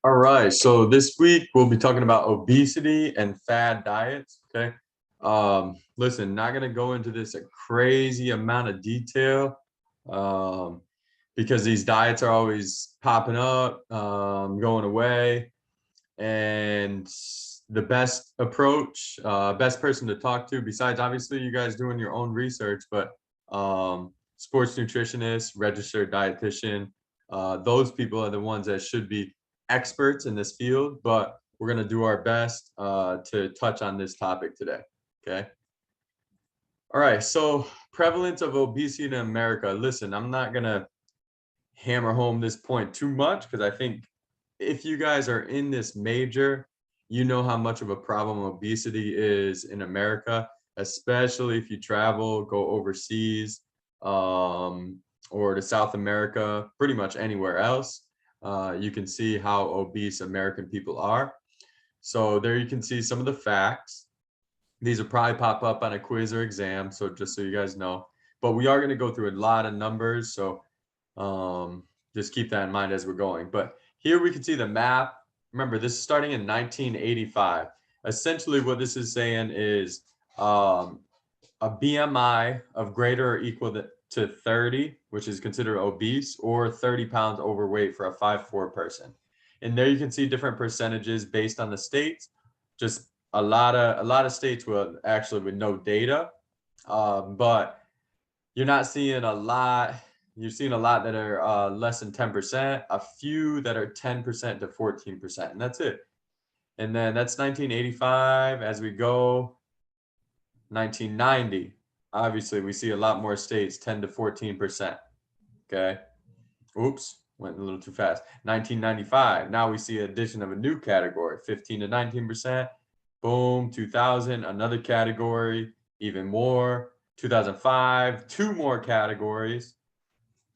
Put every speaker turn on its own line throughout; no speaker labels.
All right, so this week we'll be talking about obesity and fad diets. Okay. Listen, not gonna go into this a crazy amount of detail, um, because these diets are always popping up, going away, and the best approach, best person to talk to, besides obviously you guys doing your own research, but sports nutritionist, registered dietitian, those people are the ones that should be experts in this field. But we're going to do our best to touch on this topic today. Okay. All right. So, prevalence of obesity in America. Listen, I'm not going to hammer home this point too much because I think if you guys are in this major, you know how much of a problem obesity is in America, especially if you travel, go overseas, um, or to South America, pretty much anywhere else. You can see how obese American people are. So there you can see some of the facts. These will probably pop up on a quiz or exam, so just so you guys know. But we are going to go through a lot of numbers, so just keep that in mind as we're going. But here we can see the map. Remember, this is starting in 1985. Essentially, what this is saying is a BMI of greater or equal to 30, which is considered obese, or 30 pounds overweight for a 5'4" person. And there you can see different percentages based on the states. Just a lot of states will actually with no data, but you're not seeing a lot. You're seeing a lot that are less than 10%, a few that are 10% to 14%, and that's it. And then that's 1985. As we go, 1990, obviously we see a lot more states, 10 to 14%. Okay. Oops, went a little too fast. 1995, now we see addition of a new category, 15 to 19%. Boom, 2000, another category, even more. 2005, two more categories.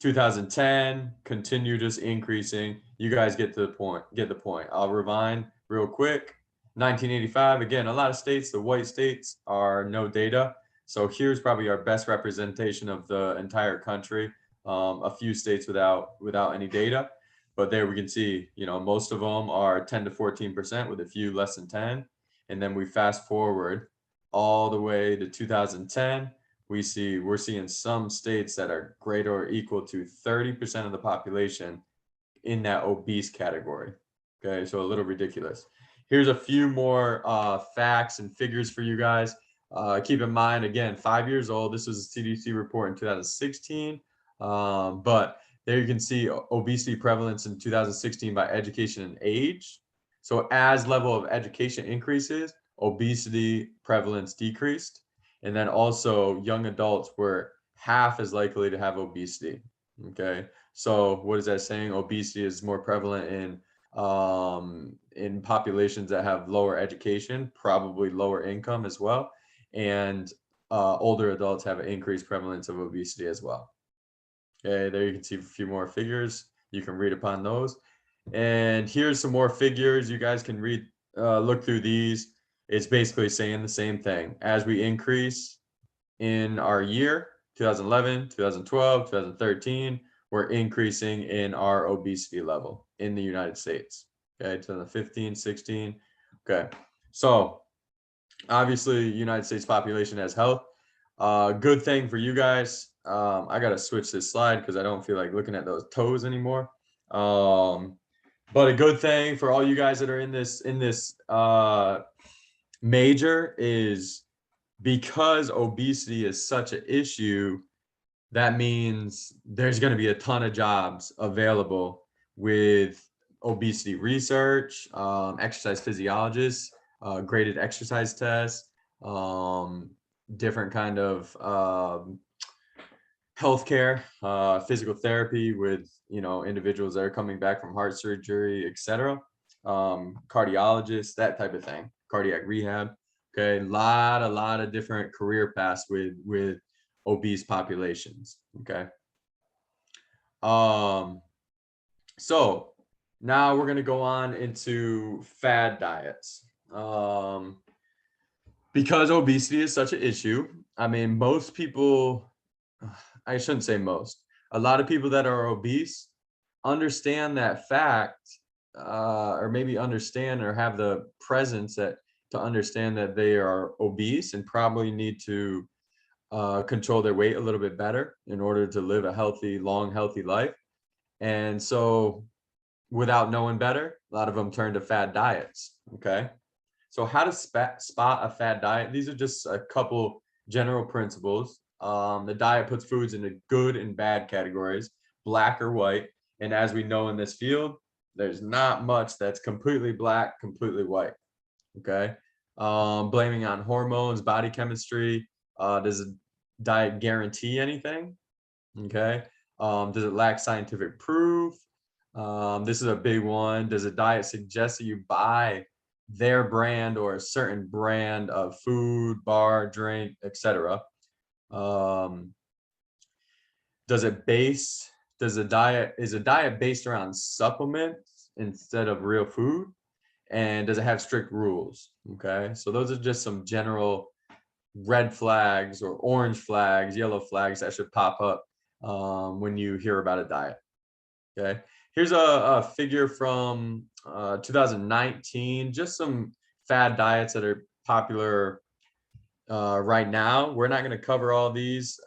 2010, continue just increasing. You guys get to the point. Get the point. I'll rewind real quick. 1985, again, a lot of states, the white states are no data. So here's probably our best representation of the entire country. A few states without any data, but there we can see, most of them are 10 to 14% with a few less than 10. And then we fast forward all the way to 2010. We're seeing some states that are greater or equal to 30% of the population in that obese category. Okay, so a little ridiculous. Here's a few more facts and figures for you guys. Keep in mind, again, 5 years old. This was a CDC report in 2016. But there you can see obesity prevalence in 2016 by education and age. So as level of education increases, obesity prevalence decreased. And then also young adults were half as likely to have obesity. Okay. So what is that saying? Obesity is more prevalent in populations that have lower education, probably lower income as well. And older adults have an increased prevalence of obesity as well. Okay, there you can see a few more figures. You can read upon those. And here's some more figures. You guys can look through these. It's basically saying the same thing. As we increase in our year, 2011, 2012, 2013, we're increasing in our obesity level in the United States. Okay, 2015, 16. Okay, so obviously, United States population has health. Good thing for you guys. I gotta switch this slide because I don't feel like looking at those toes anymore. But a good thing for all you guys that are in this major is because obesity is such an issue. That means there's going to be a ton of jobs available with obesity research, exercise physiologists, graded exercise tests, um, different kind of healthcare, physical therapy with individuals that are coming back from heart surgery, etc. Cardiologists, that type of thing, cardiac rehab. Okay, a lot of different career paths with obese populations. Okay. Um, so now we're gonna go on into fad diets. Because obesity is such an issue, I mean, most people, I shouldn't say most, a lot of people that are obese understand that fact, or maybe understand or have the presence to understand that they are obese and probably need to control their weight a little bit better in order to live a healthy, long, healthy life. And so without knowing better, a lot of them turn to fad diets. Okay. So how to spot a fad diet? These are just a couple general principles. The diet puts foods into good and bad categories, black or white. And as we know in this field, there's not much that's completely black, completely white. Okay. Blaming on hormones, body chemistry. Does a diet guarantee anything? Okay. Does it lack scientific proof? This is a big one. Does a diet suggest that you buy their brand or a certain brand of food, bar, drink, etc.? Um, is a diet based around supplements instead of real food? And does it have strict rules? Okay, so those are just some general red flags or orange flags, yellow flags that should pop up when you hear about a diet. Okay, here's a figure from 2019, just some fad diets that are popular right now. We're not going to cover all these.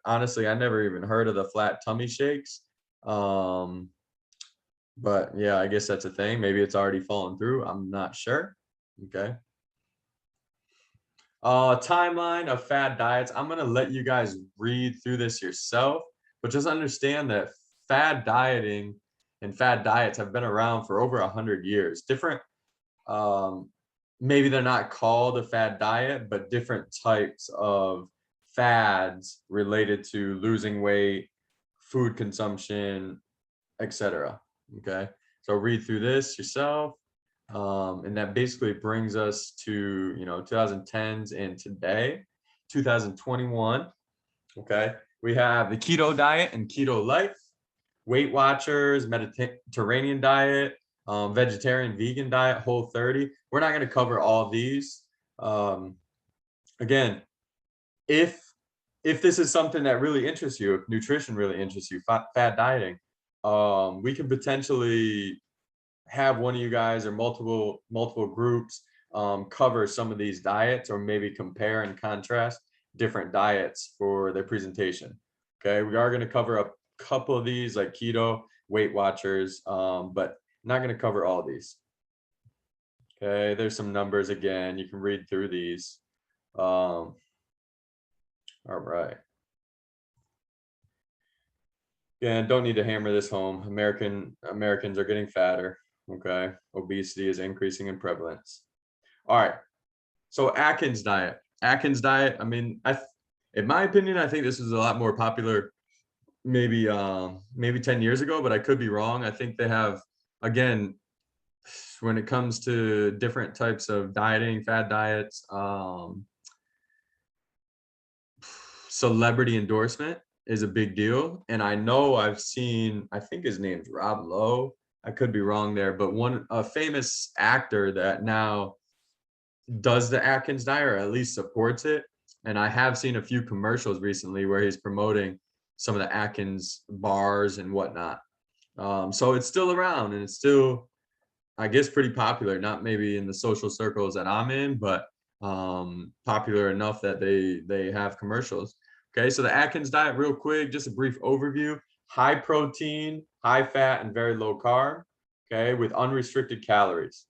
Honestly, I never even heard of the flat tummy shakes. But yeah, I guess that's a thing. Maybe it's already fallen through. I'm not sure. Okay. Timeline of fad diets. I'm going to let you guys read through this yourself, but just understand that fad dieting and fad diets have been around for over 100 years. Different, maybe they're not called a fad diet, but different types of fads related to losing weight, food consumption, etc. Okay, so read through this yourself. And that basically brings us to 2010s and today, 2021. Okay, we have the keto diet and keto life, Weight Watchers, Mediterranean diet, vegetarian vegan diet, Whole30. We're not going to cover all these. Again, if this is something that really interests you, if nutrition really interests you, fad dieting, we can potentially have one of you guys or multiple groups cover some of these diets, or maybe compare and contrast different diets for their presentation. Okay, we are going to cover a couple of these like keto, Weight Watchers, but not going to cover all these. Okay, there's some numbers again. You can read through these. All right. Yeah, don't need to hammer this home. Americans are getting fatter. Okay, obesity is increasing in prevalence. All right, so Atkins diet. Atkins diet. I mean, in my opinion, I think this is a lot more popular maybe 10 years ago, but I could be wrong. I think they have, again, when it comes to different types of dieting, fad diets, celebrity endorsement is a big deal. And I know I've seen, I think his name's Rob Lowe. I could be wrong there, but a famous actor that now does the Atkins diet, or at least supports it. And I have seen a few commercials recently where he's promoting some of the Atkins bars and whatnot. So it's still around, and it's still, I guess, pretty popular. Not maybe in the social circles that I'm in, but popular enough that they have commercials. Okay, so the Atkins diet, real quick, just a brief overview: high protein, high fat, and very low carb. Okay, with unrestricted calories.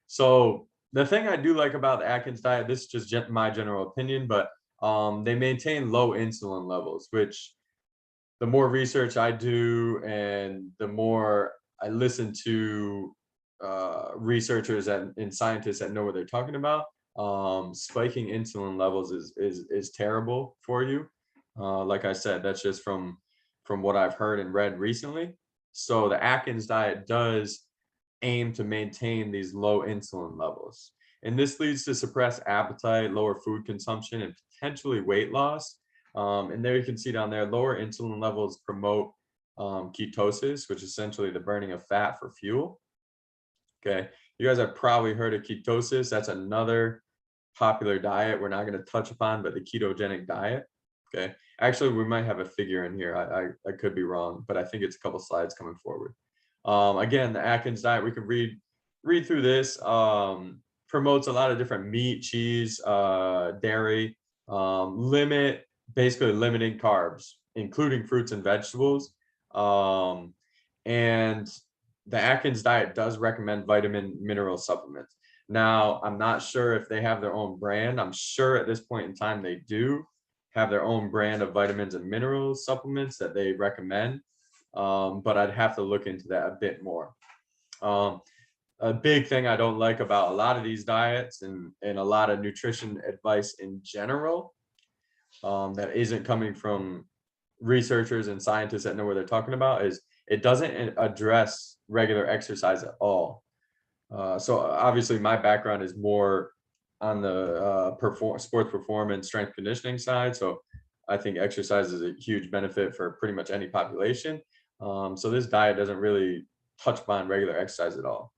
So the thing I do like about the Atkins diet, this is just my general opinion, but they maintain low insulin levels, which the more research I do and the more I listen to researchers and scientists that know what they're talking about, spiking insulin levels is terrible for you. Like I said, that's just from what I've heard and read recently. So the Atkins diet does aim to maintain these low insulin levels. And this leads to suppressed appetite, lower food consumption, and potentially weight loss. And there you can see down there, lower insulin levels promote ketosis, which is essentially the burning of fat for fuel. Okay, you guys have probably heard of ketosis. That's another popular diet we're not going to touch upon, but the ketogenic diet. Okay, actually, we might have a figure in here. I could be wrong, but I think it's a couple slides coming forward. Again, the Atkins diet, we can read through this. Promotes a lot of different meat, cheese, dairy, basically limiting carbs, including fruits and vegetables. Um, and the Atkins diet does recommend vitamin mineral supplements. Now, I'm not sure if they have their own brand. I'm sure at this point in time they do have their own brand of vitamins and mineral supplements that they recommend. But I'd have to look into that a bit more. A big thing I don't like about a lot of these diets and a lot of nutrition advice in general, that isn't coming from researchers and scientists that know what they're talking about, is it doesn't address regular exercise at all. So obviously my background is more on the sports performance, strength conditioning side. So I think exercise is a huge benefit for pretty much any population. So this diet doesn't really touch upon regular exercise at all.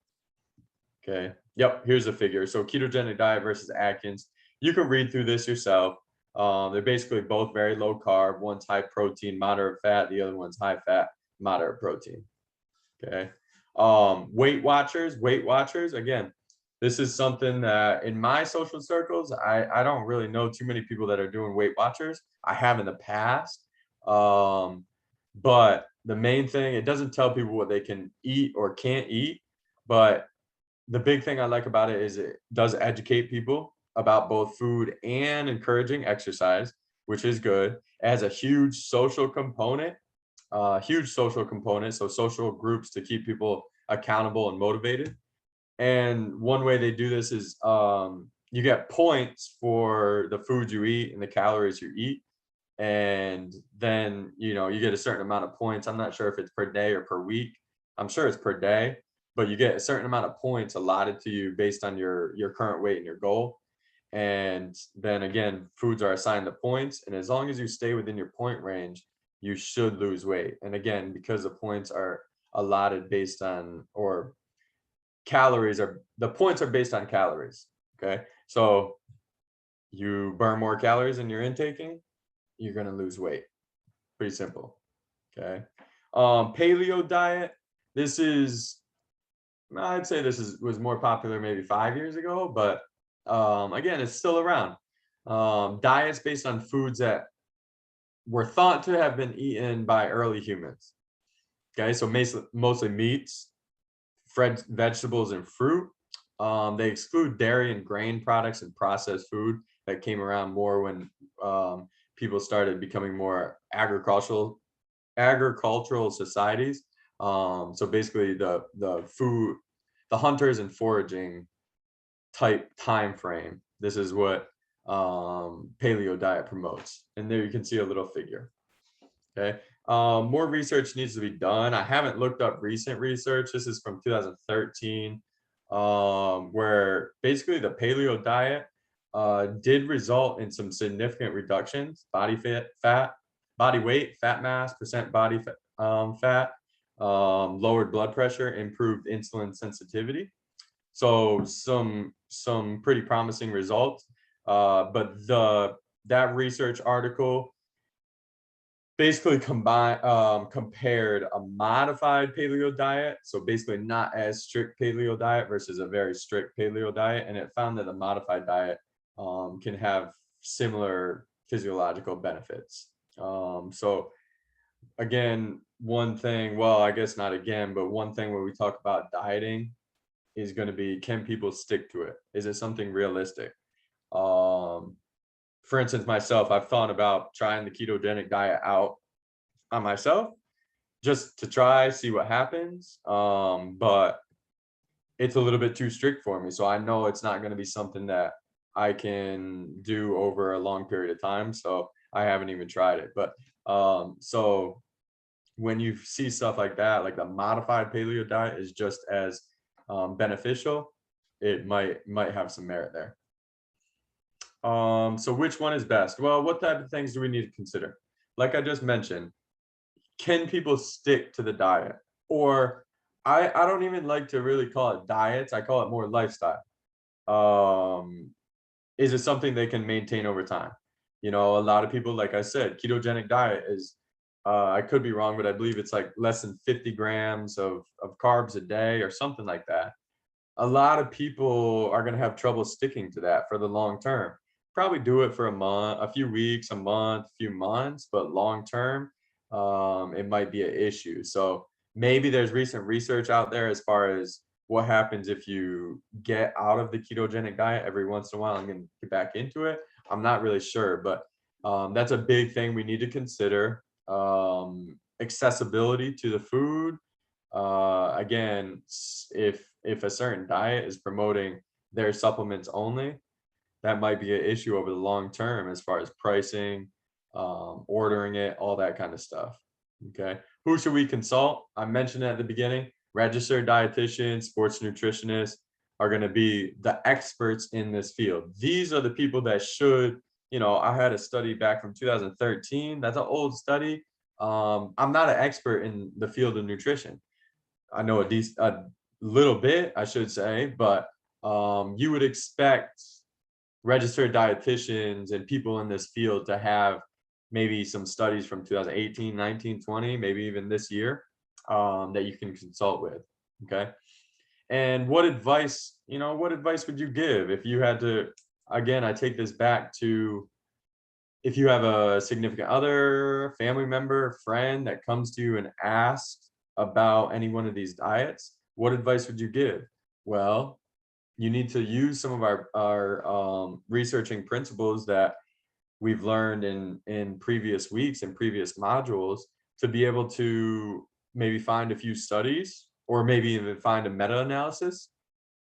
Okay. Yep. Here's the figure. So ketogenic diet versus Atkins. You can read through this yourself. They're basically both very low carb. One's high protein, moderate fat. The other one's high fat, moderate protein. Okay. Weight Watchers. Again, this is something that in my social circles, I don't really know too many people that are doing Weight Watchers. I have in the past. But the main thing, it doesn't tell people what they can eat or can't eat. But the big thing I like about it is it does educate people about both food and encouraging exercise, which is good. It has a huge social component. So social groups to keep people accountable and motivated. And one way they do this is you get points for the food you eat and the calories you eat. And then, you get a certain amount of points. I'm not sure if it's per day or per week. I'm sure it's per day, but you get a certain amount of points allotted to you based on your current weight and your goal. And then again, foods are assigned the points. And as long as you stay within your point range, you should lose weight. And again, because the points are allotted based on, or the points are based on calories. Okay. So you burn more calories than you're intaking, you're going to lose weight. Pretty simple. Okay. Paleo diet. I'd say was more popular maybe 5 years ago, but again, it's still around. Diets based on foods that were thought to have been eaten by early humans. Okay, so mostly meats, vegetables, and fruit. They exclude dairy and grain products and processed food that came around more when people started becoming more agricultural societies. So basically the hunters and foraging type time frame. This is what paleo diet promotes. And there you can see a little figure. Okay. More research needs to be done. I haven't looked up recent research. This is from 2013, where basically the paleo diet did result in some significant reductions: body weight, fat mass, percent body fat, lowered blood pressure, improved insulin sensitivity. So some pretty promising results. But that research article basically compared a modified paleo diet, so basically not as strict paleo diet versus a very strict paleo diet, and it found that the modified diet can have similar physiological benefits. So again, one thing, well, I guess not again, but one thing when we talk about dieting is going to be, can people stick to it? Is it something realistic? For instance, myself, I've thought about trying the ketogenic diet out on myself just to see what happens. But it's a little bit too strict for me. So I know it's not going to be something that I can do over a long period of time. So I haven't even tried it. But so when you see stuff like that, like the modified paleo diet is just as beneficial, it might have some merit there. So which one is best? Well, what type of things do we need to consider? Like I just mentioned, can people stick to the diet? Or I don't even like to really call it diets. I call it more lifestyle. Is it something they can maintain over time? A lot of people, like I said, ketogenic diet is I could be wrong, but I believe it's like less than 50 grams of carbs a day or something like that. A lot of people are going to have trouble sticking to that for the long term. Probably do it for a month, a few weeks, a month, a few months, but long term, it might be an issue. So maybe there's recent research out there as far as what happens if you get out of the ketogenic diet every once in a while and then get back into it. I'm not really sure, but that's a big thing we need to consider. Accessibility to the food. Again, if a certain diet is promoting their supplements only, that might be an issue over the long term as far as pricing, ordering it, all that kind of stuff. Okay. Who should we consult? I mentioned at the beginning, registered dietitians, sports nutritionists are going to be the experts in this field. These are the people that should, I had a study back from 2013. That's an old study. I'm not an expert in the field of nutrition. I know a little bit, I should say, but you would expect registered dietitians and people in this field to have maybe some studies from 2018, 19, 20, maybe even this year, that you can consult with. Okay. And what advice would you give if you had to, again, I take this back to, if you have a significant other, family member, friend that comes to you and asks about any one of these diets, what advice would you give? Well, you need to use some of our researching principles that we've learned in previous weeks and previous modules to be able to maybe find a few studies or maybe even find a meta-analysis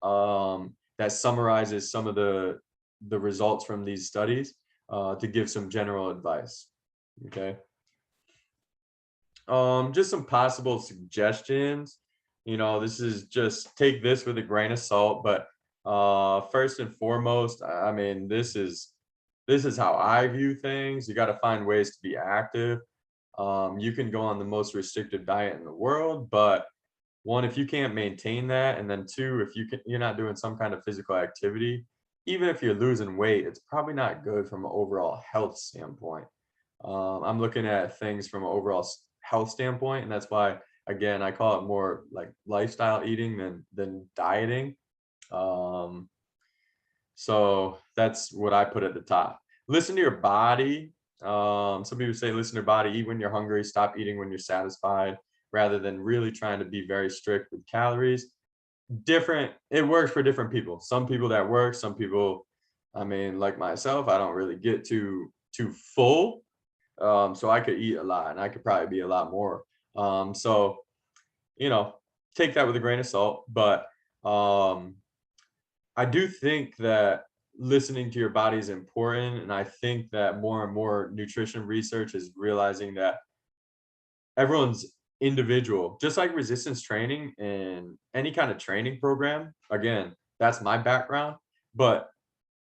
that summarizes some of the results from these studies to give some general advice. Okay. Just some possible suggestions. This is just take this with a grain of salt, but first and foremost, I mean, this is how I view things. You got to find ways to be active. You can go on the most restrictive diet in the world, but one, if you can't maintain that, and then two, if you're not doing some kind of physical activity, even if you're losing weight, it's probably not good from an overall health standpoint. I'm looking at things from an overall health standpoint, and that's why, again, I call it more like lifestyle eating than dieting. So that's what I put at the top. Listen to your body. Some people say listen to your body, eat when you're hungry, stop eating when you're satisfied, rather than really trying to be very strict with calories. It works for different people. Some people that work, some people, I mean, like myself, I don't really get too full. So I could eat a lot and I could probably be a lot more. So, take that with a grain of salt. But I do think that listening to your body is important. And I think that more and more nutrition research is realizing that everyone's individual, just like resistance training and any kind of training program. Again, that's my background, but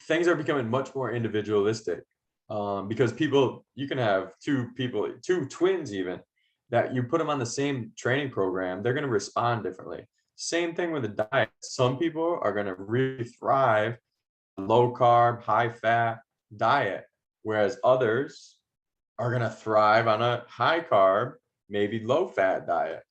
things are becoming much more individualistic, because you can have two twins even, that you put them on the same training program, they're going to respond differently. Same thing with the diet. Some people are going to really thrive on low carb, high fat diet, whereas others are going to thrive on a high carb, maybe low fat diet.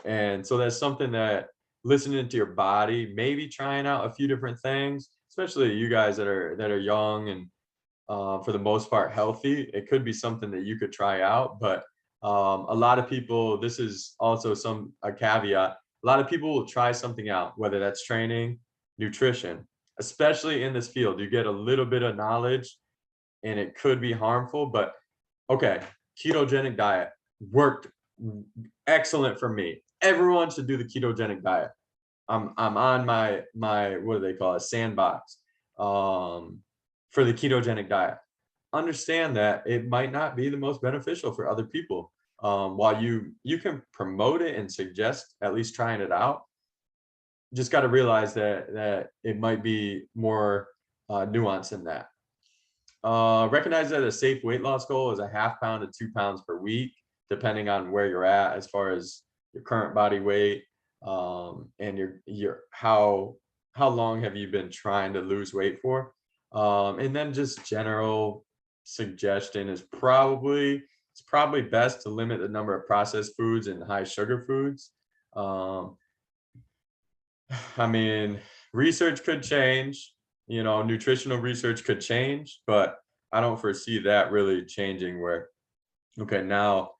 And so that's something that, listening to your body, maybe trying out a few different things, especially you guys that are young and for the most part healthy, it could be something that you could try out. But a lot of people, this is also a caveat, a lot of people will try something out, whether that's training, nutrition, especially in this field. You get a little bit of knowledge and it could be harmful, but okay, ketogenic diet worked excellent for me. Everyone should do the ketogenic diet. I'm on my what do they call it, sandbox, for the ketogenic diet. Understand that it might not be the most beneficial for other people. While you can promote it and suggest at least trying it out, just got to realize that it might be more nuanced than that. Recognize that a safe weight loss goal is a 1/2 pound to 2 pounds per week, depending on where you're at as far as your current body weight, and your how long have you been trying to lose weight for. And then just general suggestion is probably it's probably best to limit the number of processed foods and high sugar foods. Um, I mean, research could change, nutritional research could change, but I don't foresee that really changing where, okay, now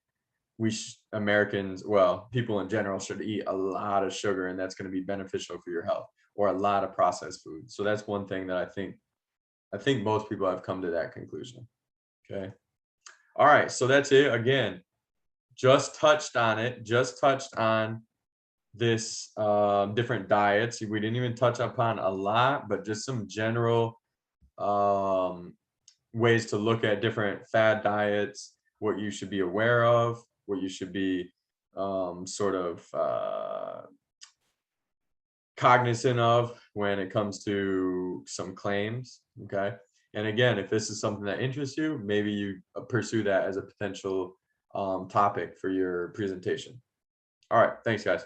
Americans, well, people in general should eat a lot of sugar and that's going to be beneficial for your health, or a lot of processed food. So that's one thing that I think most people have come to that conclusion. Okay. All right. So that's it. Again, just touched on it, just touched on this different diets. We didn't even touch upon a lot, but just some general um, ways to look at different fad diets, what you should be aware of, what you should be sort of cognizant of when it comes to some claims. Okay. And again, if this is something that interests you, maybe you pursue that as a potential topic for your presentation. All right. Thanks, guys.